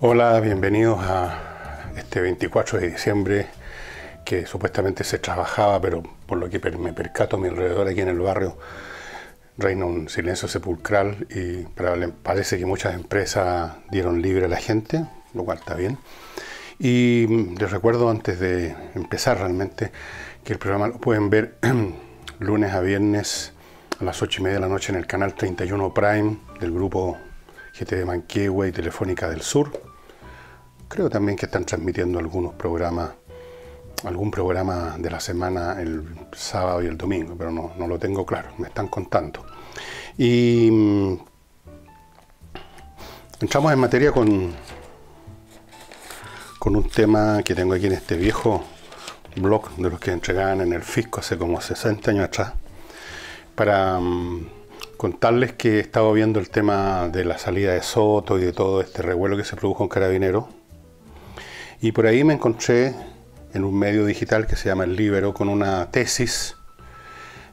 Hola, bienvenidos a este 24 de diciembre que supuestamente se trabajaba, pero por lo que me percato a mi alrededor aquí en el barrio reina un silencio sepulcral y parece que muchas empresas dieron libre a la gente, lo cual está bien. Y les recuerdo antes de empezar realmente que el programa lo pueden ver lunes a viernes a las 8:30 de la noche en el canal 31 Prime del grupo GT de Manquehue y Telefónica del Sur. Creo también que están transmitiendo algún programa de la semana el sábado y el domingo, pero no lo tengo claro, me están contando. Y entramos en materia con un tema que tengo aquí en este viejo blog de los que entregaban en el fisco hace como 60 años atrás, para contarles que he estado viendo el tema de la salida de Soto y de todo este revuelo que se produjo en Carabineros. Y por ahí me encontré en un medio digital que se llama El Líbero con una tesis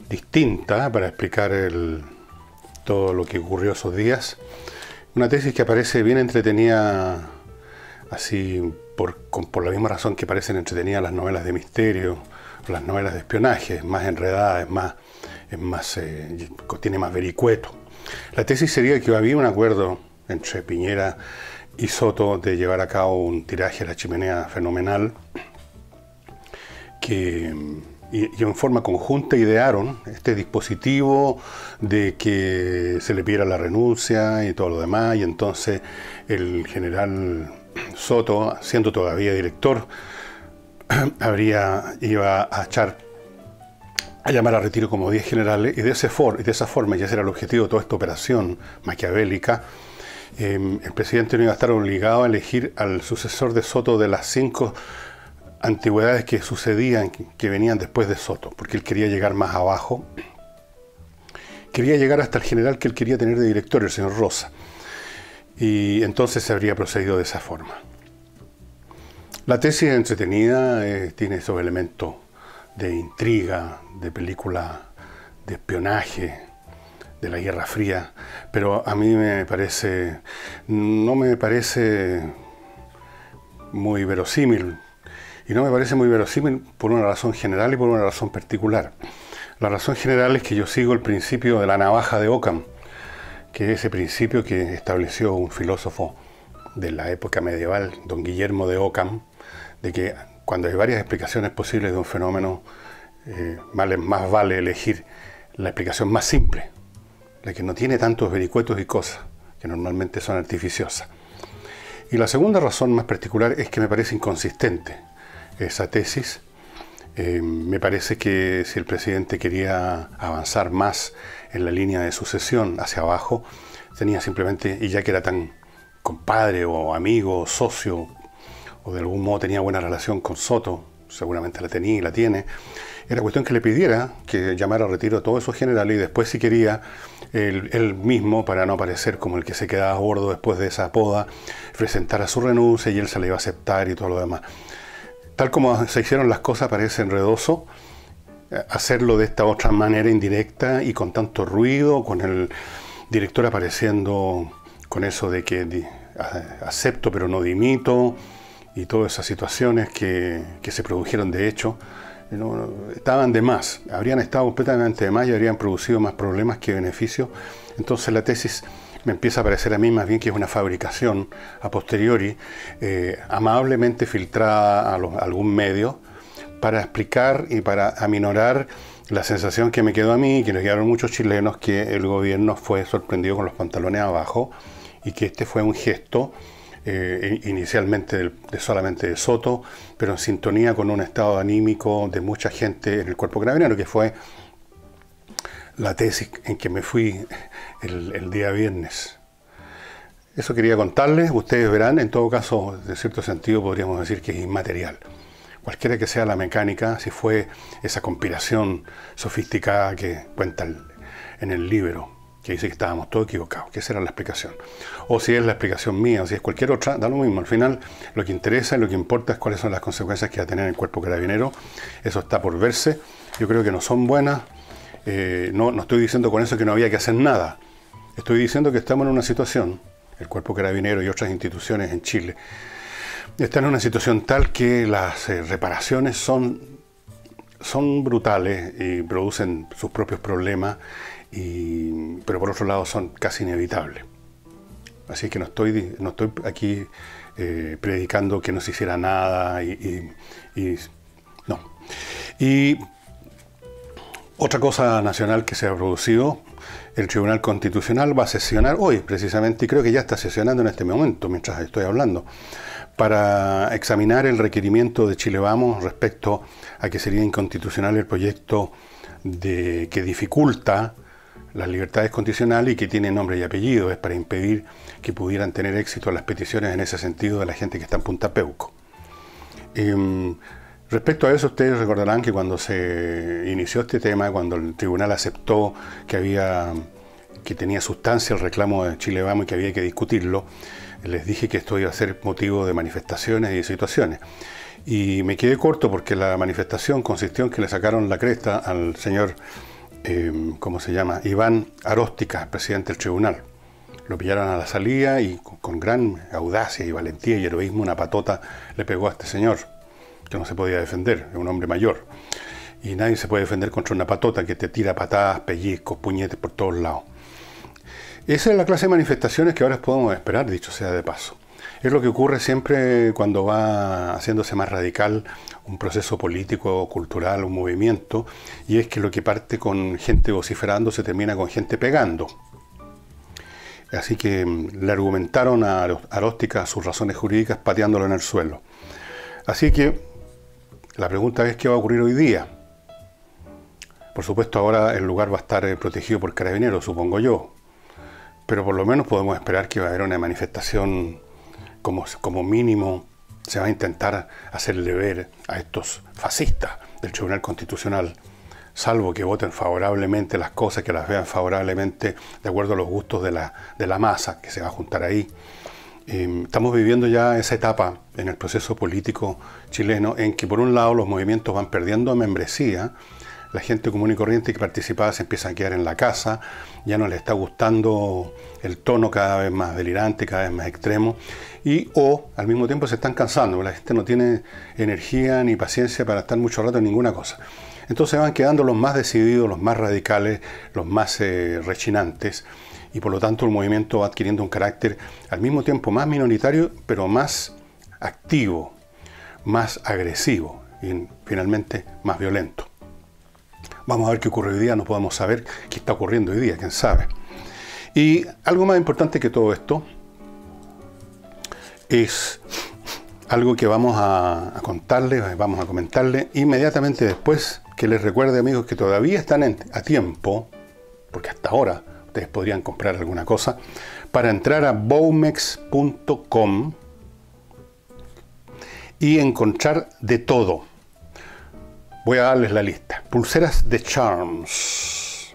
distinta para explicar todo lo que ocurrió esos días. Una tesis que aparece bien entretenida, así por la misma razón que parecen entretenidas las novelas de misterio, las novelas de espionaje, es más enredada, tiene más vericueto. La tesis sería que había un acuerdo entre Piñera y Soto de llevar a cabo un tiraje a la chimenea fenomenal y en forma conjunta idearon este dispositivo de que se le pidiera la renuncia y todo lo demás, y entonces el general Soto, siendo todavía director, iba a llamar a retiro como 10 generales, y de esa forma, y ese era el objetivo de toda esta operación maquiavélica, el presidente no iba a estar obligado a elegir al sucesor de Soto de las 5 antigüedades que sucedían, que venían después de Soto, porque él quería llegar más abajo, quería llegar hasta el general que él quería tener de director, el señor Rosa, y entonces se habría procedido de esa forma. La tesis es entretenida, tiene esos elementos de intriga, de película de espionaje, de la Guerra Fría, pero a mí no me parece muy verosímil, y no me parece muy verosímil por una razón general y por una razón particular. La razón general es que yo sigo el principio de la navaja de Occam, que es ese principio que estableció un filósofo de la época medieval, don Guillermo de Occam, de que cuando hay varias explicaciones posibles de un fenómeno, más vale elegir la explicación más simple, la que no tiene tantos vericuetos y cosas, que normalmente son artificiosas. Y la segunda razón más particular es que me parece inconsistente esa tesis. Me parece que si el presidente quería avanzar más en la línea de sucesión hacia abajo, tenía simplemente, y ya que era tan compadre o amigo o socio, o de algún modo tenía buena relación con Soto, seguramente la tenía y la tiene, era cuestión que le pidiera que llamara a retiro a todos esos generales, y después, si quería, él mismo, para no parecer como el que se quedaba a bordo después de esa poda, presentara su renuncia y él se la iba a aceptar y todo lo demás. Tal como se hicieron las cosas, parece enredoso hacerlo de esta otra manera indirecta y con tanto ruido, con el director apareciendo con eso de que acepto pero no dimito, y todas esas situaciones que se produjeron de hecho, estaban de más, habrían estado completamente de más y habrían producido más problemas que beneficios. Entonces la tesis me empieza a parecer a mí más bien que es una fabricación a posteriori, amablemente filtrada a algún medio, para explicar y para aminorar la sensación que me quedó a mí y que nos quedaron muchos chilenos, que el gobierno fue sorprendido con los pantalones abajo y que este fue un gesto inicialmente solamente de Soto, pero en sintonía con un estado anímico de mucha gente en el cuerpo carabinero, que fue la tesis en que me fui el día viernes. Eso quería contarles. Ustedes verán, en todo caso, de cierto sentido podríamos decir que es inmaterial. Cualquiera que sea la mecánica, si fue esa conspiración sofisticada que cuenta en el Líbero, que dice que estábamos todos equivocados, que esa era la explicación. O si es la explicación mía, o si es cualquier otra, da lo mismo. Al final, lo que interesa y lo que importa es cuáles son las consecuencias que va a tener el cuerpo carabinero. Eso está por verse. Yo creo que no son buenas. No estoy diciendo con eso que no había que hacer nada. Estoy diciendo que estamos en una situación el Cuerpo Carabinero y otras instituciones en Chile, están en una situación tal que las reparaciones son brutales y producen sus propios problemas, pero por otro lado son casi inevitables. Así que no estoy aquí predicando que no se hiciera nada no. Y otra cosa nacional que se ha producido, el Tribunal Constitucional va a sesionar hoy precisamente, y creo que ya está sesionando en este momento mientras estoy hablando, para examinar el requerimiento de Chile Vamos respecto a que sería inconstitucional el proyecto que dificulta las libertades condicionales y que tiene nombre y apellido. Es para impedir que pudieran tener éxito las peticiones en ese sentido de la gente que está en Punta Peuco. Respecto a eso, ustedes recordarán que cuando se inició este tema, cuando el tribunal aceptó que tenía sustancia el reclamo de Chile Vamos y que había que discutirlo, les dije que esto iba a ser motivo de manifestaciones y de situaciones. Y me quedé corto porque la manifestación consistió en que le sacaron la cresta al señor, ¿cómo se llama? Iván Aróstica, presidente del tribunal. Lo pillaron a la salida y con gran audacia y valentía y heroísmo una patota le pegó a este señor, que no se podía defender, es un hombre mayor. Y nadie se puede defender contra una patota que te tira patadas, pellizcos, puñetes por todos lados. Esa es la clase de manifestaciones que ahora podemos esperar, dicho sea de paso. Es lo que ocurre siempre cuando va haciéndose más radical un proceso político, cultural, un movimiento, y es que lo que parte con gente vociferando se termina con gente pegando. Así que le argumentaron a Aróstica sus razones jurídicas pateándolo en el suelo. Así que la pregunta es: ¿qué va a ocurrir hoy día? Por supuesto, ahora el lugar va a estar protegido por carabineros, supongo yo. Pero por lo menos podemos esperar que va a haber una manifestación, como mínimo se va a intentar hacerle ver a estos fascistas del Tribunal Constitucional, salvo que voten favorablemente las cosas, que las vean favorablemente de acuerdo a los gustos de la masa que se va a juntar ahí. Estamos viviendo ya esa etapa en el proceso político chileno en que por un lado los movimientos van perdiendo membresía, la gente común y corriente que participaba se empieza a quedar en la casa, ya no le está gustando el tono cada vez más delirante, cada vez más extremo, o al mismo tiempo se están cansando, la gente no tiene energía ni paciencia para estar mucho rato en ninguna cosa. Entonces van quedando los más decididos, los más radicales, los más rechinantes, y por lo tanto el movimiento va adquiriendo un carácter al mismo tiempo más minoritario, pero más activo, más agresivo y finalmente más violento. Vamos a ver qué ocurre hoy día, no podemos saber qué está ocurriendo hoy día, quién sabe. Y algo más importante que todo esto es algo que vamos a contarles, vamos a comentarles inmediatamente después, que les recuerde, amigos, que todavía están a tiempo, porque hasta ahora ustedes podrían comprar alguna cosa, para entrar a bowmex.com y encontrar de todo. Voy a darles la lista. Pulseras de Charms.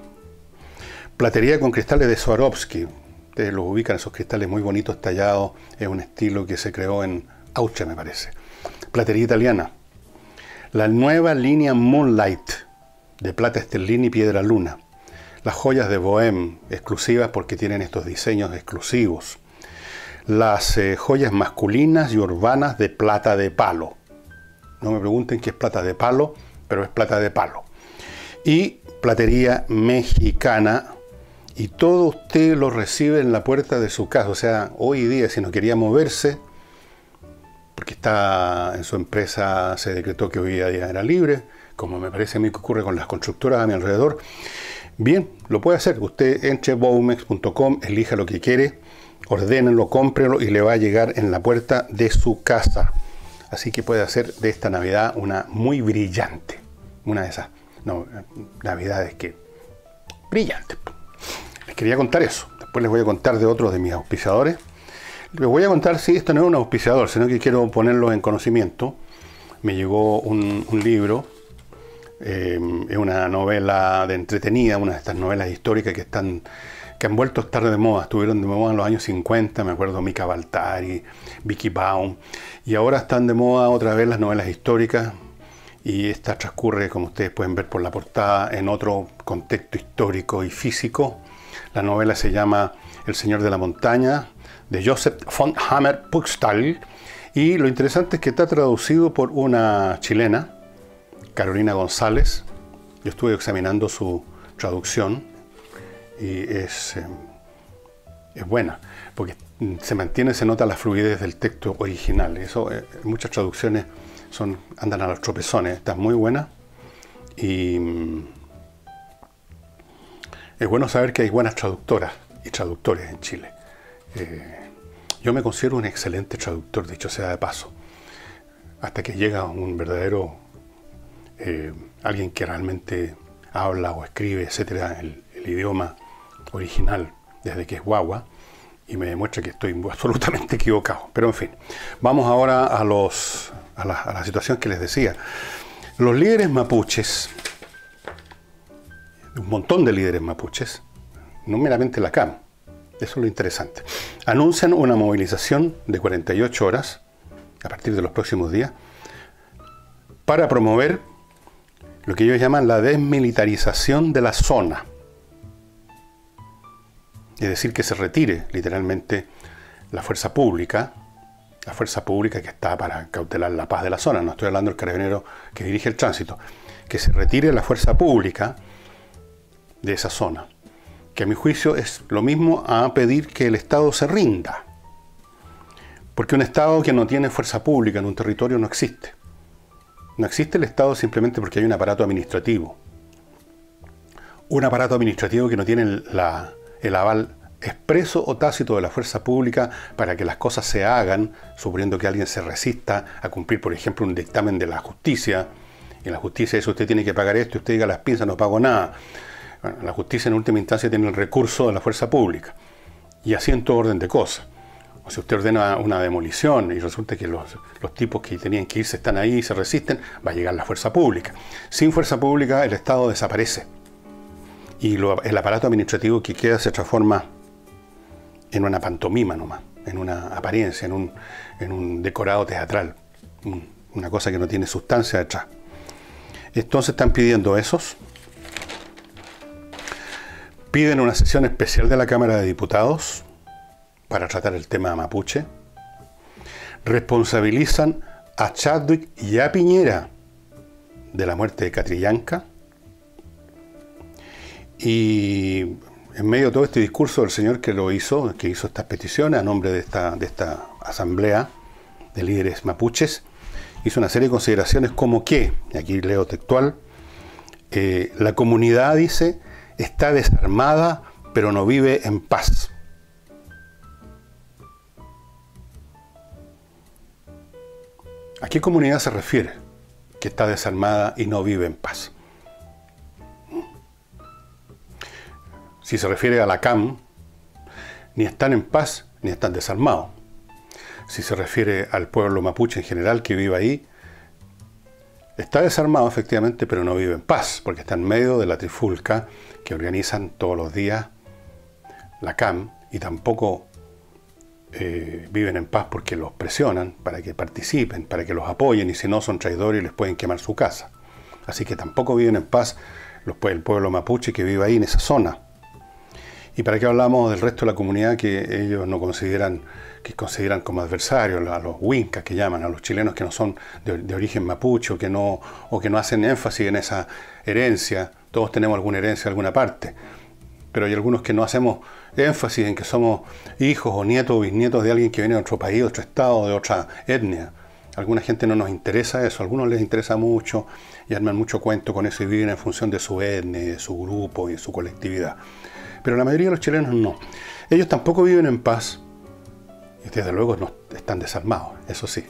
Platería con cristales de Swarovski. Ustedes los ubican, esos cristales muy bonitos tallados. Es un estilo que se creó en Austria, me parece. Platería italiana. La nueva línea Moonlight de plata esterlina y piedra luna. Las joyas de Bohème, exclusivas porque tienen estos diseños exclusivos. Las joyas masculinas y urbanas de plata de palo. No me pregunten qué es plata de palo, pero es plata de palo. Y platería mexicana, y todo usted lo recibe en la puerta de su casa. O sea, hoy día, si no quería moverse, porque está en su empresa, se decretó que hoy día era libre, como me parece a mí que ocurre con las constructoras a mi alrededor, bien, lo puede hacer. Usted entre bowmex.com, elija lo que quiere, ordénelo, cómprelo y le va a llegar en la puerta de su casa. Así que puede hacer de esta Navidad una muy brillante. Una de esas Navidades que... brillante. Les quería contar eso. Después les voy a contar de otros de mis auspiciadores. Les voy a contar, sí, esto no es un auspiciador, sino que quiero ponerlo en conocimiento. Me llegó un libro, es una novela de entretenida, una de estas novelas históricas que han vuelto a estar de moda. Estuvieron de moda en los años 50, me acuerdo, Mika Baltari, Vicky Baum, y ahora están de moda otra vez las novelas históricas, y esta transcurre, como ustedes pueden ver por la portada, en otro contexto histórico y físico. La novela se llama El Señor de la Montaña, de Joseph von Hammer-Purgstall, y lo interesante es que está traducido por una chilena, Carolina González. Yo estuve examinando su traducción y es buena, porque se nota la fluidez del texto original. Eso, muchas traducciones andan a los tropezones. Está muy buena y es bueno saber que hay buenas traductoras y traductores en Chile. Yo me considero un excelente traductor, dicho sea de paso, hasta que llega un verdadero alguien que realmente habla o escribe, etcétera, el idioma original desde que es guagua, y me demuestra que estoy absolutamente equivocado. Pero en fin, vamos ahora a la situación que les decía. Los líderes mapuches, un montón de líderes mapuches, no meramente la CAM, eso es lo interesante, anuncian una movilización de 48 horas a partir de los próximos días para promover lo que ellos llaman la desmilitarización de la zona. Es decir, que se retire literalmente la fuerza pública que está para cautelar la paz de la zona. No estoy hablando del carabinero que dirige el tránsito. Que se retire la fuerza pública de esa zona, que a mi juicio es lo mismo a pedir que el Estado se rinda. Porque un Estado que no tiene fuerza pública en un territorio no existe. No existe el Estado simplemente porque hay un aparato administrativo. Un aparato administrativo que no tiene el aval expreso o tácito de la fuerza pública para que las cosas se hagan, suponiendo que alguien se resista a cumplir, por ejemplo, un dictamen de la justicia. Y en la justicia dice: usted tiene que pagar esto, y usted diga las pinzas, no pago nada. Bueno, la justicia en última instancia tiene el recurso de la fuerza pública. Y así en todo orden de cosas. O si usted ordena una demolición y resulta que los tipos que tenían que irse están ahí y se resisten, va a llegar la fuerza pública. Sin fuerza pública el Estado desaparece. Y el aparato administrativo que queda se transforma en una pantomima nomás, en una apariencia, en un decorado teatral, una cosa que no tiene sustancia detrás. Entonces están pidiendo piden una sesión especial de la Cámara de Diputados para tratar el tema mapuche, responsabilizan a Chadwick y a Piñera de la muerte de Catrillanca, y en medio de todo este discurso del señor que hizo estas peticiones a nombre de esta asamblea de líderes mapuches, hizo una serie de consideraciones como que, y aquí leo textual, la comunidad, dice, está desarmada pero no vive en paz. ¿A qué comunidad se refiere que está desarmada y no vive en paz? Si se refiere a la CAM, ni están en paz ni están desarmados. Si se refiere al pueblo mapuche en general que vive ahí, está desarmado efectivamente, pero no vive en paz, porque está en medio de la trifulca que organizan todos los días la CAM, y tampoco viven en paz porque los presionan para que participen, para que los apoyen, y si no son traidores y les pueden quemar su casa. Así que tampoco viven en paz el pueblo mapuche que vive ahí en esa zona. ¿Y para qué hablamos del resto de la comunidad que ellos no consideran como adversarios, a los huincas que llaman, a los chilenos que no son de origen mapuche o que no hacen énfasis en esa herencia? Todos tenemos alguna herencia en alguna parte, pero hay algunos que no hacemos énfasis en que somos hijos o nietos o bisnietos de alguien que viene de otro país, de otro estado, de otra etnia. A alguna gente no nos interesa eso, a algunos les interesa mucho y arman mucho cuento con eso y viven en función de su etnia, de su grupo y de su colectividad. Pero la mayoría de los chilenos no. Ellos tampoco viven en paz y desde luego no están desarmados, eso sí.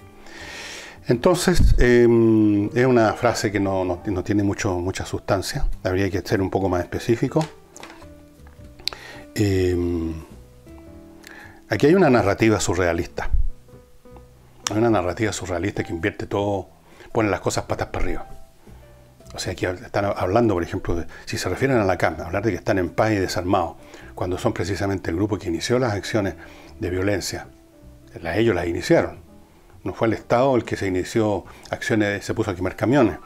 Entonces, es una frase que no tiene mucha sustancia. Habría que ser un poco más específico. Aquí hay una narrativa surrealista. Hay una narrativa surrealista que invierte todo, pone las cosas patas para arriba. O sea, aquí están hablando, por ejemplo, si se refieren a la CAM, hablar de que están en paz y desarmados, cuando son precisamente el grupo que inició las acciones de violencia. Ellos las iniciaron. No fue el Estado el que se puso a quemar camiones.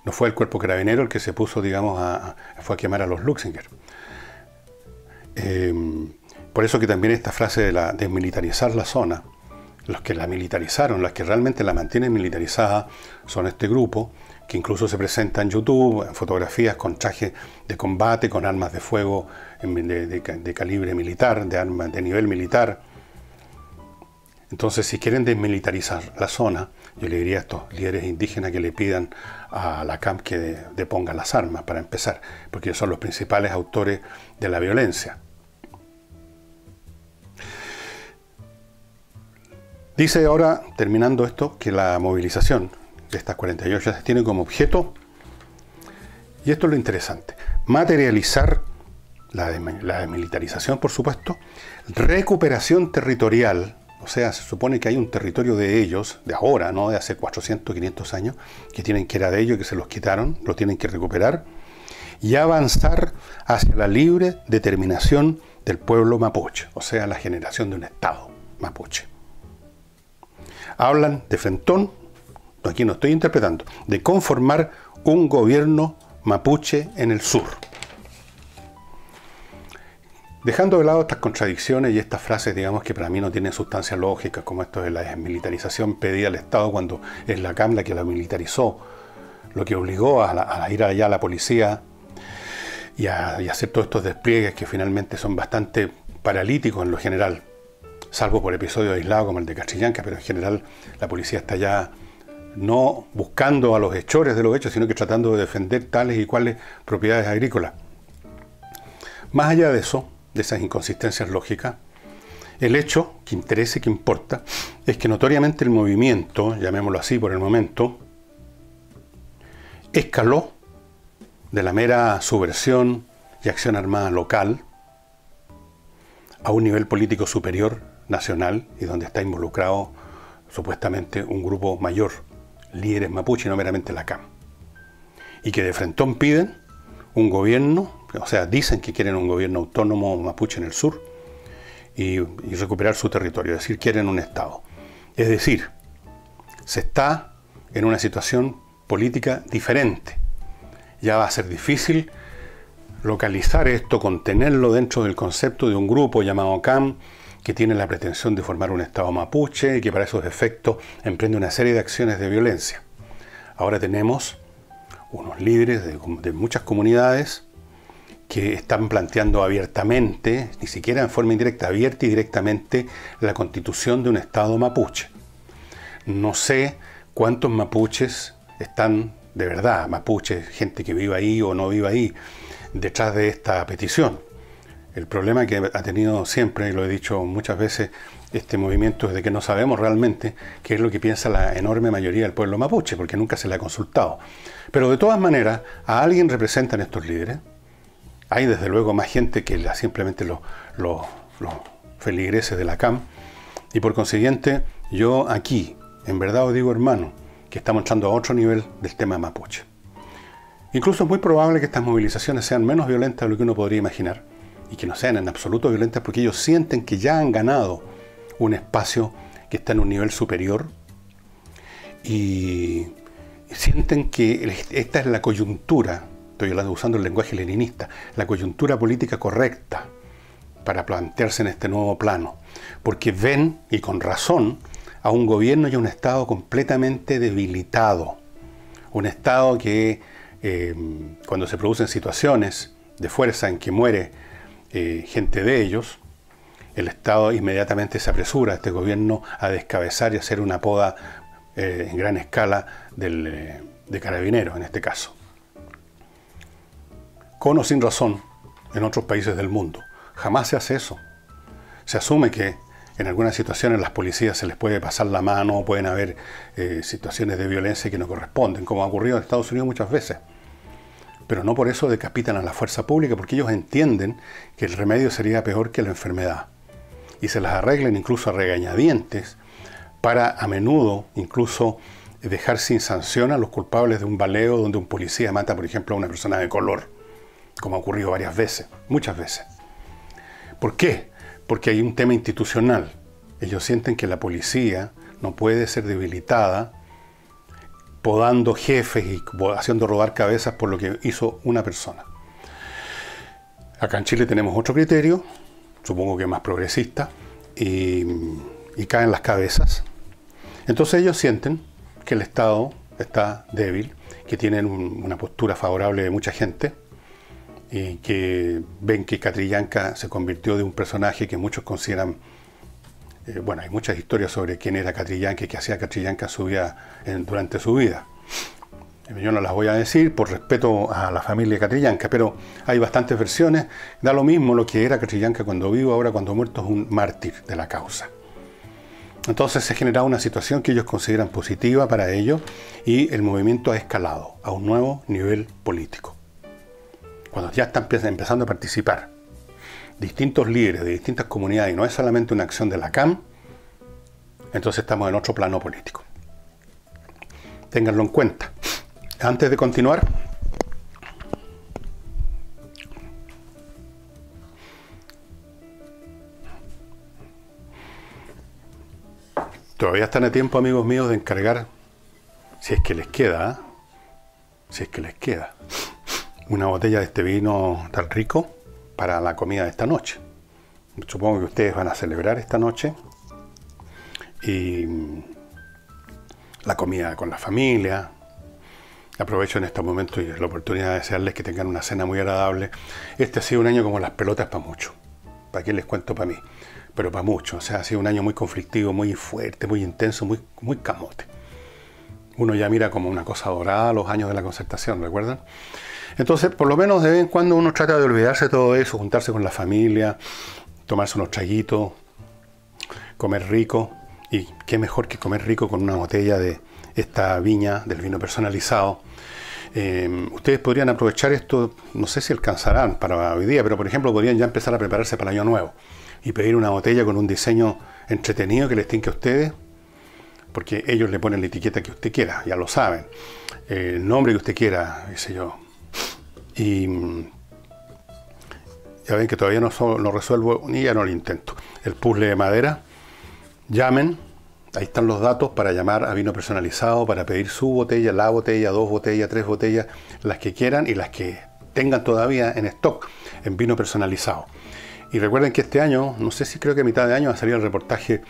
No fue el cuerpo carabinero el que se puso, digamos, fue a quemar a los Luxinger. Por eso que también esta frase de desmilitarizar la zona, los que la militarizaron, los que realmente la mantienen militarizada, son este grupo, que incluso se presenta en YouTube, en fotografías con trajes de combate, con armas de fuego de calibre militar, de armas de nivel militar. Entonces, si quieren desmilitarizar la zona, yo le diría a estos líderes indígenas que le pidan a la CAM que deponga las armas, para empezar, porque ellos son los principales autores de la violencia. Dice ahora, terminando esto, que la movilización de estas 48 tiene como objeto, y esto es lo interesante, materializar la desmilitarización, por supuesto, recuperación territorial, o sea, se supone que hay un territorio de ellos, de ahora, no de hace 400, 500 años, que era de ellos, que se los quitaron, lo tienen que recuperar, y avanzar hacia la libre determinación del pueblo mapuche, o sea, la generación de un Estado mapuche. Hablan de frentón, aquí no estoy interpretando, de conformar un gobierno mapuche en el sur. Dejando de lado estas contradicciones y estas frases, digamos, que para mí no tienen sustancia lógica, como esto de la desmilitarización pedida al Estado cuando es la CAM la que la militarizó, lo que obligó a ir allá a la policía y a hacer todos estos despliegues que finalmente son bastante paralíticos en lo general, salvo por episodios aislados como el de Castrillanca, pero en general la policía está ya no buscando a los hechores de los hechos, sino que tratando de defender tales y cuales propiedades agrícolas. Más allá de eso, de esas inconsistencias lógicas, el hecho que interesa y que importa es que notoriamente el movimiento, llamémoslo así por el momento, escaló de la mera subversión y acción armada local a un nivel político superior, nacional, y donde está involucrado supuestamente un grupo mayor, líderes mapuche, no meramente la CAM. Y que de frentón piden un gobierno, o sea, dicen que quieren un gobierno autónomo mapuche en el sur y recuperar su territorio, es decir, quieren un Estado. Es decir, se está en una situación política diferente. Ya va a ser difícil localizar esto, contenerlo dentro del concepto de un grupo llamado CAM, que tiene la pretensión de formar un Estado mapuche y que para esos efectos emprende una serie de acciones de violencia. Ahora tenemos unos líderes de muchas comunidades que están planteando abiertamente, ni siquiera en forma indirecta, abierta y directamente, la constitución de un Estado mapuche. No sé cuántos mapuches están, de verdad, mapuches, gente que vive ahí o no vive ahí, detrás de esta petición. El problema que ha tenido siempre, y lo he dicho muchas veces, este movimiento es de que no sabemos realmente qué es lo que piensa la enorme mayoría del pueblo mapuche, porque nunca se le ha consultado. Pero de todas maneras, a alguien representan estos líderes. Hay desde luego más gente que simplemente los feligreses de la CAM, y por consiguiente, yo aquí, en verdad os digo, hermano, que estamos entrando a otro nivel del tema mapuche. Incluso es muy probable que estas movilizaciones sean menos violentas de lo que uno podría imaginar, y que no sean en absoluto violentas, porque ellos sienten que ya han ganado un espacio que está en un nivel superior y sienten que esta es la coyuntura, estoy usando el lenguaje leninista, la coyuntura política correcta para plantearse en este nuevo plano, porque ven, y con razón, a un gobierno y a un Estado completamente debilitado, un Estado que cuando se producen situaciones de fuerza en que muere gente de ellos, el Estado inmediatamente se apresura, este gobierno, a descabezar y hacer una poda en gran escala de carabineros, en este caso. Con o sin razón, en otros países del mundo. Jamás se hace eso. Se asume que en algunas situaciones las policías se les puede pasar la mano, pueden haber situaciones de violencia que no corresponden, como ha ocurrido en Estados Unidos muchas veces. Pero no por eso decapitan a la fuerza pública, porque ellos entienden que el remedio sería peor que la enfermedad. Y se las arreglan incluso a regañadientes para a menudo incluso dejar sin sanción a los culpables de un baleo donde un policía mata, por ejemplo, a una persona de color, como ha ocurrido varias veces, muchas veces. ¿Por qué? Porque hay un tema institucional. Ellos sienten que la policía no puede ser debilitada podando jefes y haciendo rodar cabezas por lo que hizo una persona. Acá en Chile tenemos otro criterio, supongo que más progresista, y caen las cabezas. Entonces ellos sienten que el Estado está débil, que tienen una postura favorable de mucha gente, y que ven que Catrillanca se convirtió de un personaje que muchos consideran, bueno, hay muchas historias sobre quién era Catrillanca y qué hacía Catrillanca durante su vida. Yo no las voy a decir por respeto a la familia Catrillanca, pero hay bastantes versiones. Da lo mismo lo que era Catrillanca cuando vivo, ahora cuando muerto es un mártir de la causa. Entonces se genera una situación que ellos consideran positiva para ellos y el movimiento ha escalado a un nuevo nivel político. Cuando ya están empezando a participar distintos líderes de distintas comunidades y no es solamente una acción de la CAM, entonces estamos en otro plano político. Ténganlo en cuenta. Antes de continuar, todavía están a tiempo, amigos míos, de encargar, si es que les queda, una botella de este vino tan rico para la comida de esta noche. Supongo que ustedes van a celebrar esta noche y la comida con la familia. Aprovecho en estos momentos y la oportunidad de desearles que tengan una cena muy agradable. Este ha sido un año como las pelotas para muchos. ¿Para qué les cuento para mí? Pero para muchos. O sea, ha sido un año muy conflictivo, muy fuerte, muy intenso, muy camote. Uno ya mira como una cosa dorada los años de la Concertación, ¿recuerdan? Entonces, por lo menos de vez en cuando uno trata de olvidarse de todo eso, juntarse con la familia, tomarse unos traguitos, comer rico. Y qué mejor que comer rico con una botella de esta viña del vino personalizado. Ustedes podrían aprovechar esto, no sé si alcanzarán para hoy día, pero por ejemplo podrían ya empezar a prepararse para el año nuevo y pedir una botella con un diseño entretenido que les tinque a ustedes, porque ellos le ponen la etiqueta que usted quiera, ya lo saben, el nombre que usted quiera, qué sé yo. Y ya ven que todavía no resuelvo, ni ya no lo intento, el puzzle de madera. Llamen. Ahí están los datos para llamar a Vino Personalizado, para pedir su botella, la botella, 2 botellas, 3 botellas, las que quieran y las que tengan todavía en stock en Vino Personalizado. Y recuerden que este año, no sé si creo que a mitad de año va a salir el reportaje,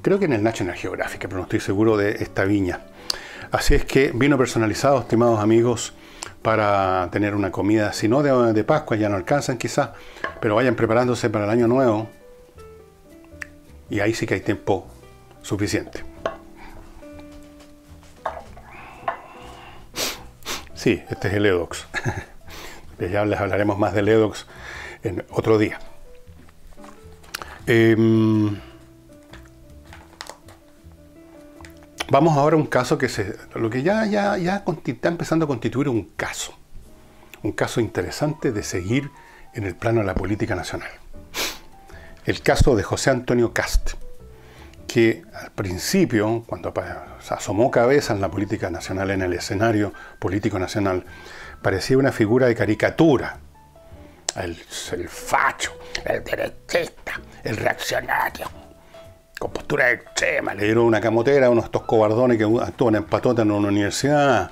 creo que en el National Geographic, pero no estoy seguro de esta viña. Así es que Vino Personalizado, estimados amigos, para tener una comida, si no de Pascua, ya no alcanzan quizás, pero vayan preparándose para el año nuevo y ahí sí que hay tiempo suficiente. Sí, este es el Edox. Ya les hablaremos más del Edox en otro día. Vamos ahora a un caso que lo que ya está empezando a constituir un caso interesante de seguir en el plano de la política nacional. El caso de José Antonio Kast, que al principio, cuando asomó cabeza en la política nacional, en el escenario político nacional, parecía una figura de caricatura. El facho, el derechista, el reaccionario, con postura extrema. Le dieron una camotera a unos estos cobardones que actúan en patota en una universidad.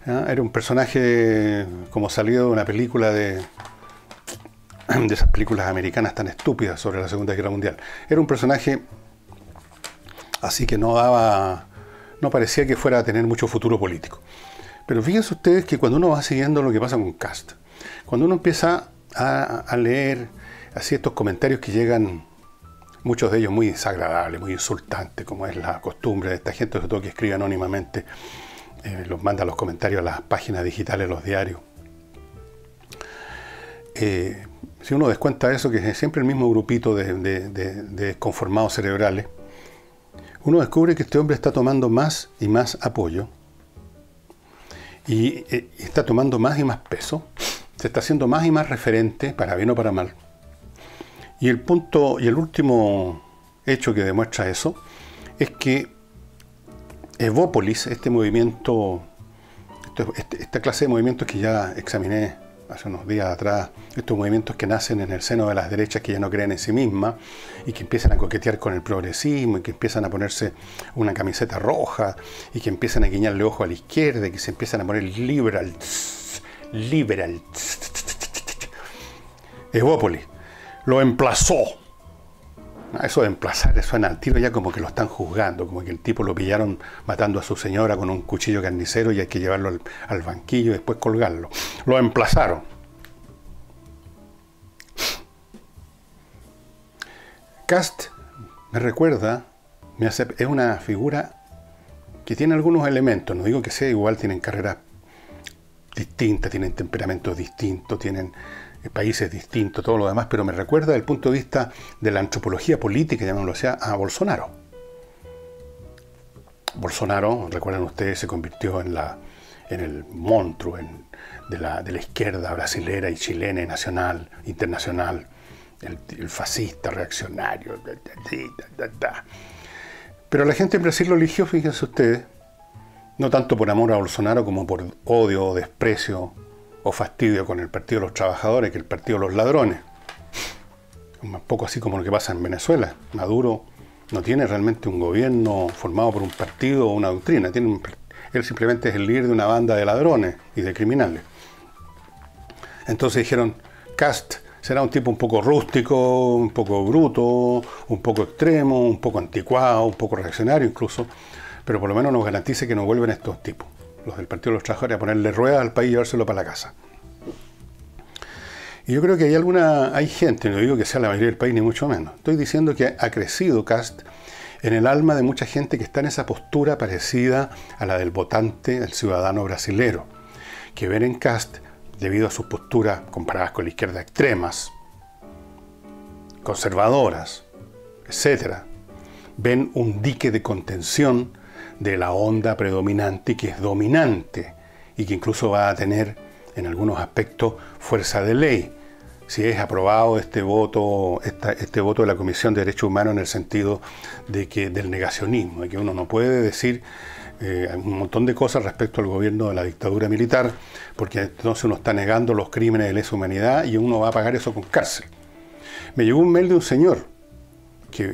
Era un personaje como salido de una película de esas películas americanas tan estúpidas sobre la Segunda Guerra Mundial. Era un personaje así que no parecía que fuera a tener mucho futuro político. Pero fíjense ustedes que cuando uno va siguiendo lo que pasa con Kast, cuando uno empieza a leer así estos comentarios que llegan, muchos de ellos muy desagradables, muy insultantes, como es la costumbre de esta gente, sobre todo que escribe anónimamente, los manda los comentarios a las páginas digitales, los diarios. Si uno descuenta eso, que es siempre el mismo grupito de desconformados cerebrales, uno descubre que este hombre está tomando más y más apoyo y está tomando más y más peso, se está haciendo más y más referente, para bien o para mal. Y el punto y el último hecho que demuestra eso es que Evópolis, este movimiento, esta clase de movimientos que ya examiné hace unos días atrás, estos movimientos que nacen en el seno de las derechas que ya no creen en sí mismas y que empiezan a coquetear con el progresismo y que empiezan a ponerse una camiseta roja y que empiezan a guiñarle ojo a la izquierda y que se empiezan a poner liberal. Evópolis. lo emplazó. Eso de emplazar suena al tiro ya como que lo están juzgando, como que el tipo lo pillaron matando a su señora con un cuchillo carnicero y hay que llevarlo al banquillo y después colgarlo. Lo emplazaron. Kast me recuerda, es una figura que tiene algunos elementos, no digo que sea igual, tienen carreras distintas, tienen temperamentos distintos, tienen países distintos, todo lo demás, pero me recuerda desde el punto de vista de la antropología política, llamémoslo así, a Bolsonaro. Bolsonaro, recuerdan ustedes, se convirtió en el monstruo de la izquierda brasilera y chilena y nacional, internacional, el fascista reaccionario. Pero la gente en Brasil lo eligió, fíjense ustedes, no tanto por amor a Bolsonaro como por odio o desprecio o fastidio con el Partido de los Trabajadores, que el Partido de los Ladrones. Un poco así como lo que pasa en Venezuela. Maduro no tiene realmente un gobierno formado por un partido o una doctrina. Él simplemente es el líder de una banda de ladrones y de criminales. Entonces dijeron, Kast será un tipo un poco rústico, un poco bruto, un poco extremo, un poco anticuado, un poco reaccionario incluso, pero por lo menos nos garantice que no vuelven estos tipos, los del Partido de los Trabajadores, a ponerle ruedas al país y llevárselo para la casa. Y yo creo que hay gente, no digo que sea la mayoría del país ni mucho menos, estoy diciendo que ha crecido Kast en el alma de mucha gente que está en esa postura parecida a la del votante, del ciudadano brasilero, que ven en Kast, debido a sus posturas comparadas con la izquierda extremas, conservadoras, etc., ven un dique de contención de la onda predominante y que es dominante y que incluso va a tener en algunos aspectos fuerza de ley si es aprobado este voto de la Comisión de Derechos Humanos en el sentido del negacionismo, de que uno no puede decir un montón de cosas respecto al gobierno de la dictadura militar, porque entonces uno está negando los crímenes de lesa humanidad y uno va a pagar eso con cárcel. Me llegó un mail de un señor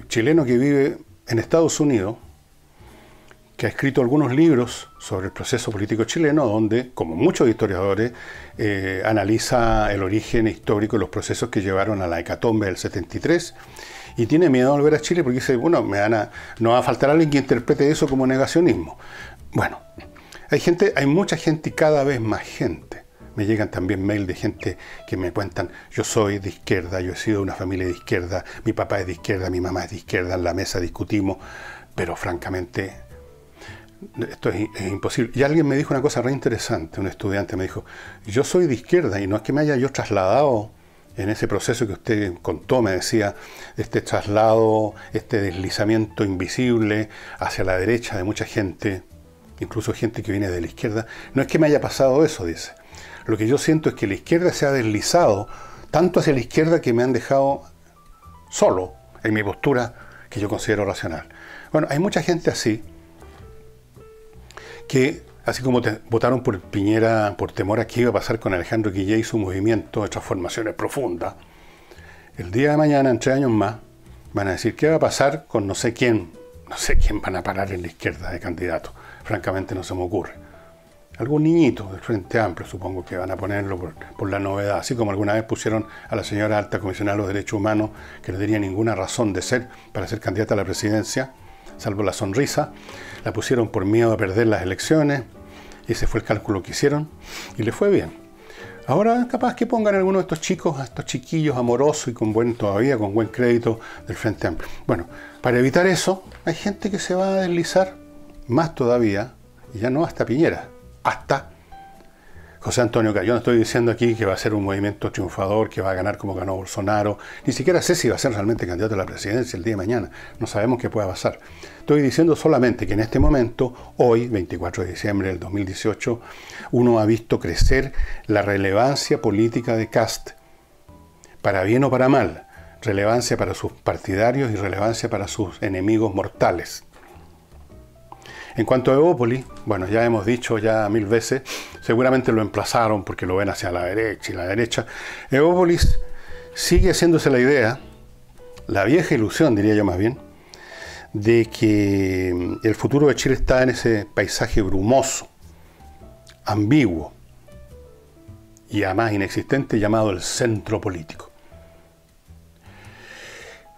chileno que vive en Estados Unidos, que ha escrito algunos libros sobre el proceso político chileno, donde, como muchos historiadores, analiza el origen histórico de los procesos que llevaron a la hecatombe del 73, y tiene miedo de volver a Chile porque dice, bueno, no va a faltar alguien que interprete eso como negacionismo. Bueno, hay mucha gente y cada vez más gente. Me llegan también mails de gente que me cuentan, yo soy de izquierda, yo he sido de una familia de izquierda, mi papá es de izquierda, mi mamá es de izquierda, en la mesa discutimos, pero francamente esto es imposible. Y alguien me dijo una cosa re interesante, un estudiante me dijo, yo soy de izquierda y no es que me haya yo trasladado en ese proceso que usted contó, me decía, este traslado, este deslizamiento invisible hacia la derecha de mucha gente, incluso gente que viene de la izquierda, no es que me haya pasado eso, dice. Lo que yo siento es que la izquierda se ha deslizado tanto hacia la izquierda que me han dejado solo en mi postura que yo considero racional. Bueno, hay mucha gente así, que así como votaron por Piñera por temor a qué iba a pasar con Alejandro Guillé y su movimiento de transformaciones profundas, el día de mañana, en 3 años más, van a decir qué va a pasar con no sé quién van a parar en la izquierda de candidato. Francamente no se me ocurre. Algún niñito del Frente Amplio, supongo que van a ponerlo por la novedad, así como alguna vez pusieron a la señora alta comisionada de los derechos humanos, que no tenía ninguna razón de ser para ser candidata a la presidencia, salvo la sonrisa, la pusieron por miedo a perder las elecciones, y ese fue el cálculo que hicieron, y le fue bien. Ahora capaz que pongan a algunos de estos chicos, a estos chiquillos amorosos y con buen crédito del Frente Amplio. Bueno, para evitar eso, hay gente que se va a deslizar más todavía, y ya no hasta Piñera, hasta José Antonio Caz. Yo no estoy diciendo aquí que va a ser un movimiento triunfador, que va a ganar como ganó Bolsonaro. Ni siquiera sé si va a ser realmente candidato a la presidencia el día de mañana. No sabemos qué pueda pasar. Estoy diciendo solamente que en este momento, hoy, 24 de diciembre del 2018, uno ha visto crecer la relevancia política de Kast, para bien o para mal. Relevancia para sus partidarios y relevancia para sus enemigos mortales. En cuanto a Evópolis, bueno, ya hemos dicho ya 1000 veces, seguramente lo emplazaron porque lo ven hacia la derecha y la derecha. Evópolis sigue haciéndose la idea, la vieja ilusión diría yo más bien, de que el futuro de Chile está en ese paisaje brumoso, ambiguo y además inexistente llamado el centro político.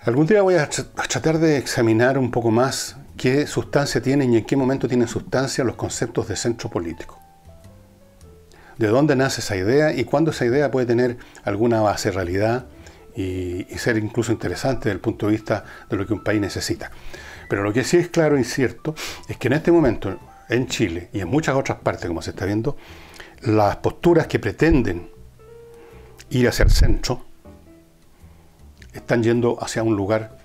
Algún día voy a tratar de examinar un poco más qué sustancia tienen y en qué momento tienen sustancia los conceptos de centro político. De dónde nace esa idea y cuándo esa idea puede tener alguna base de realidad y ser incluso interesante desde el punto de vista de lo que un país necesita. Pero lo que sí es claro y cierto es que en este momento en Chile y en muchas otras partes, como se está viendo, las posturas que pretenden ir hacia el centro están yendo hacia un lugar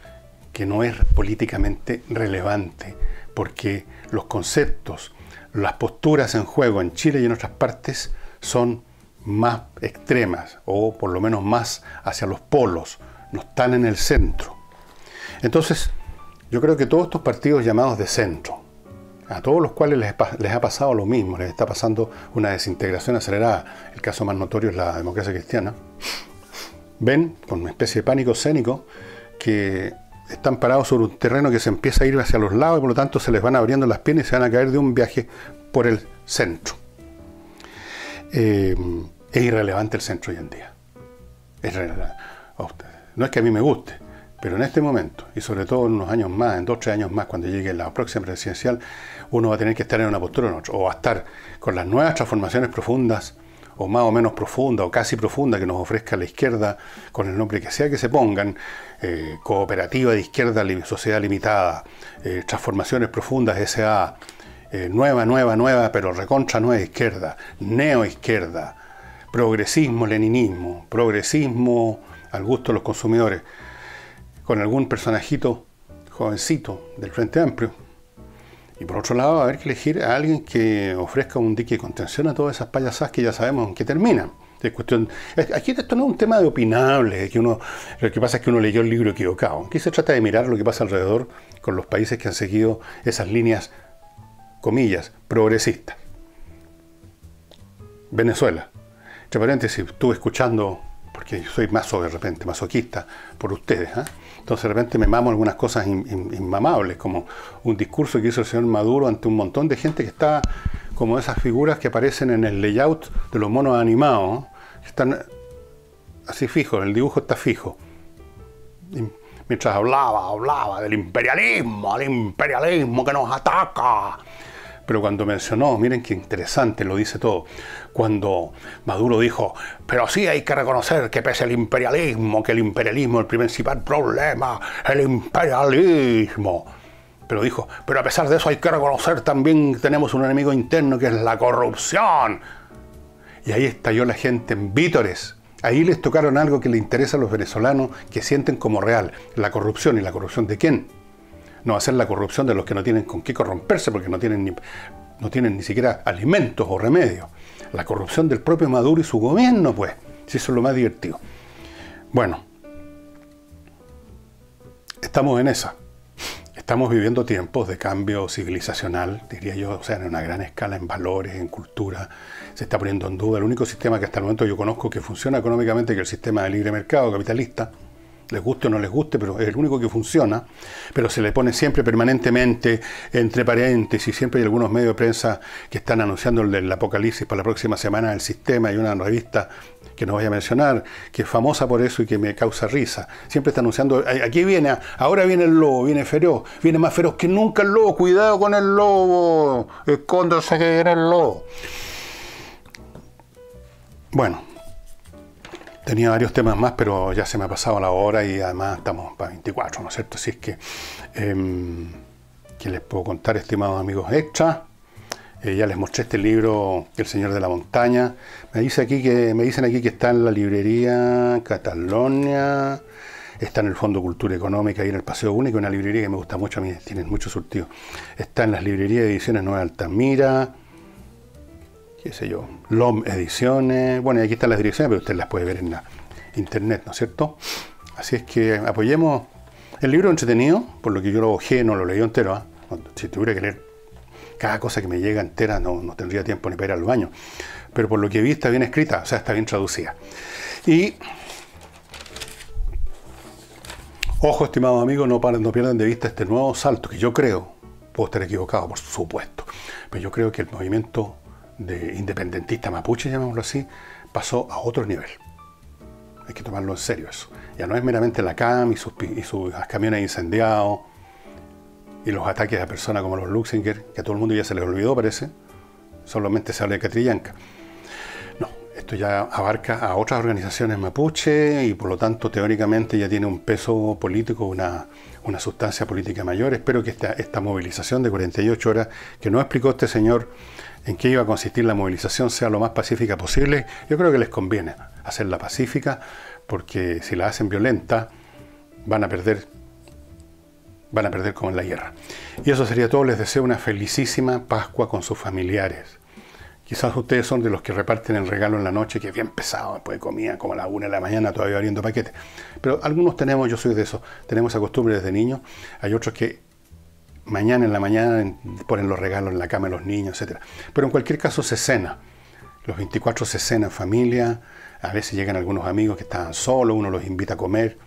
que no es políticamente relevante, porque los conceptos, las posturas en juego en Chile y en otras partes son más extremas, o por lo menos más hacia los polos, no están en el centro. Entonces, yo creo que todos estos partidos llamados de centro, a todos los cuales les ha pasado lo mismo, les está pasando una desintegración acelerada, el caso más notorio es la Democracia Cristiana, ven con una especie de pánico escénico que están parados sobre un terreno que se empieza a ir hacia los lados y por lo tanto se les van abriendo las piernas y se van a caer de un viaje por el centro. Es irrelevante el centro hoy en día. Es irrelevante. No es que a mí me guste, pero en este momento, y sobre todo en unos años más, en 2 o 3 años más, cuando llegue la próxima presidencial, uno va a tener que estar en una postura o en otra, o va a estar con las nuevas transformaciones profundas, o más o menos profunda, o casi profunda, que nos ofrezca la izquierda, con el nombre que sea que se pongan, cooperativa de izquierda, sociedad limitada, transformaciones profundas, S.A., nueva, pero recontra nueva izquierda, neoizquierda, progresismo, leninismo, progresismo al gusto de los consumidores, con algún personajito jovencito del Frente Amplio. Y por otro lado, va a haber que elegir a alguien que ofrezca un dique de contención a todas esas payasadas que ya sabemos en qué terminan. Es cuestión, aquí esto no es un tema de opinable, lo que pasa es que uno leyó el libro equivocado. Aquí se trata de mirar lo que pasa alrededor con los países que han seguido esas líneas, comillas, progresistas. Venezuela. Entre paréntesis, estuve escuchando, porque yo soy de repente masoquista por ustedes, ¿eh? Entonces de repente me mamo algunas cosas inmamables, como un discurso que hizo el señor Maduro ante un montón de gente que está como esas figuras que aparecen en el layout de los monos animados, ¿eh? Están así fijos, el dibujo está fijo. Y mientras hablaba del imperialismo, el imperialismo que nos ataca. Pero cuando mencionó, miren qué interesante, lo dice todo, cuando Maduro dijo, pero sí hay que reconocer que pese al imperialismo, que el imperialismo es el principal problema, el imperialismo. Pero dijo, pero a pesar de eso hay que reconocer también que tenemos un enemigo interno que es la corrupción. Y ahí estalló la gente en vítores. Ahí les tocaron algo que le interesa a los venezolanos, que sienten como real, la corrupción. ¿Y la corrupción de quién? No va a ser la corrupción de los que no tienen con qué corromperse porque no tienen ni siquiera alimentos o remedios. La corrupción del propio Maduro y su gobierno, pues, si eso es lo más divertido. Bueno, estamos en esa. Estamos viviendo tiempos de cambio civilizacional, diría yo, o sea, en una gran escala, en valores, en cultura. Se está poniendo en duda el único sistema que hasta el momento yo conozco que funciona económicamente, que es el sistema de libre mercado capitalista. Les guste o no les guste, pero es el único que funciona, pero se le pone siempre permanentemente entre paréntesis, siempre hay algunos medios de prensa que están anunciando el apocalipsis para la próxima semana del sistema. Hay una revista que no voy a mencionar, que es famosa por eso y que me causa risa. Siempre está anunciando, aquí viene, ahora viene el lobo, viene feroz, viene más feroz que nunca el lobo, cuidado con el lobo, escóndase que viene el lobo. Bueno. Tenía varios temas más, pero ya se me ha pasado la hora y además estamos para 24, ¿no es cierto? Así es que, ¿qué les puedo contar, estimados amigos extra? Ya les mostré este libro, El Señor de la Montaña. Me dicen aquí que está en la librería Catalonia, está en el Fondo Cultura Económica y en el Paseo Único, una librería que me gusta mucho, a mí tienen mucho surtido. Está en las librerías de Ediciones Nueva Altamira, qué sé yo, LOM Ediciones, bueno, y aquí están las direcciones, pero usted las puede ver en la internet, ¿no es cierto? Así es que apoyemos el libro entretenido, por lo que yo lo ojé, no lo leí entero, ¿eh? Si tuviera que leer cada cosa que me llega entera, no tendría tiempo ni para ir al baño, pero por lo que vi está bien escrita, o sea, está bien traducida. Y, ojo, estimados amigos, no pierdan de vista este nuevo salto, que yo creo, puedo estar equivocado, por supuesto, pero yo creo que el movimiento de independentista mapuche, llamémoslo así, pasó a otro nivel. Hay que tomarlo en serio eso. Ya no es meramente la CAM y sus camiones incendiados y los ataques a personas como los Luxinger, que a todo el mundo ya se les olvidó, parece. Solamente se habla de Catrillanca. No, esto ya abarca a otras organizaciones mapuche y por lo tanto teóricamente ya tiene un peso político, una sustancia política mayor. Espero que esta movilización de 48 horas, que no explicó este señor en qué iba a consistir la movilización, sea lo más pacífica posible. Yo creo que les conviene hacerla pacífica, porque si la hacen violenta van a perder como en la guerra. Y eso sería todo. Les deseo una felicísima Pascua con sus familiares. Quizás ustedes son de los que reparten el regalo en la noche, que es bien pesado, después de comida, como a la 1 de la mañana, todavía abriendo paquetes. Pero algunos tenemos, yo soy de esos, tenemos esa costumbre desde niños. Hay otros que mañana en la mañana ponen los regalos en la cama de los niños, etc. Pero en cualquier caso se cena. Los 24 se cena en familia. A veces llegan algunos amigos que estaban solos, uno los invita a comer.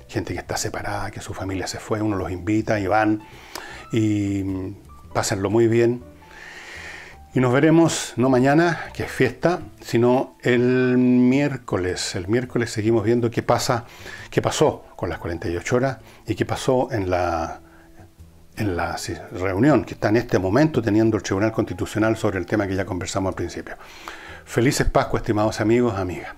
Gente que está separada, que su familia se fue, uno los invita y van. Y pásenlo muy bien. Y nos veremos, no mañana, que es fiesta, sino el miércoles. El miércoles seguimos viendo qué pasó con las 48 horas y qué pasó en la reunión que está en este momento teniendo el Tribunal Constitucional sobre el tema que ya conversamos al principio. Felices Pascua, estimados amigos, amigas.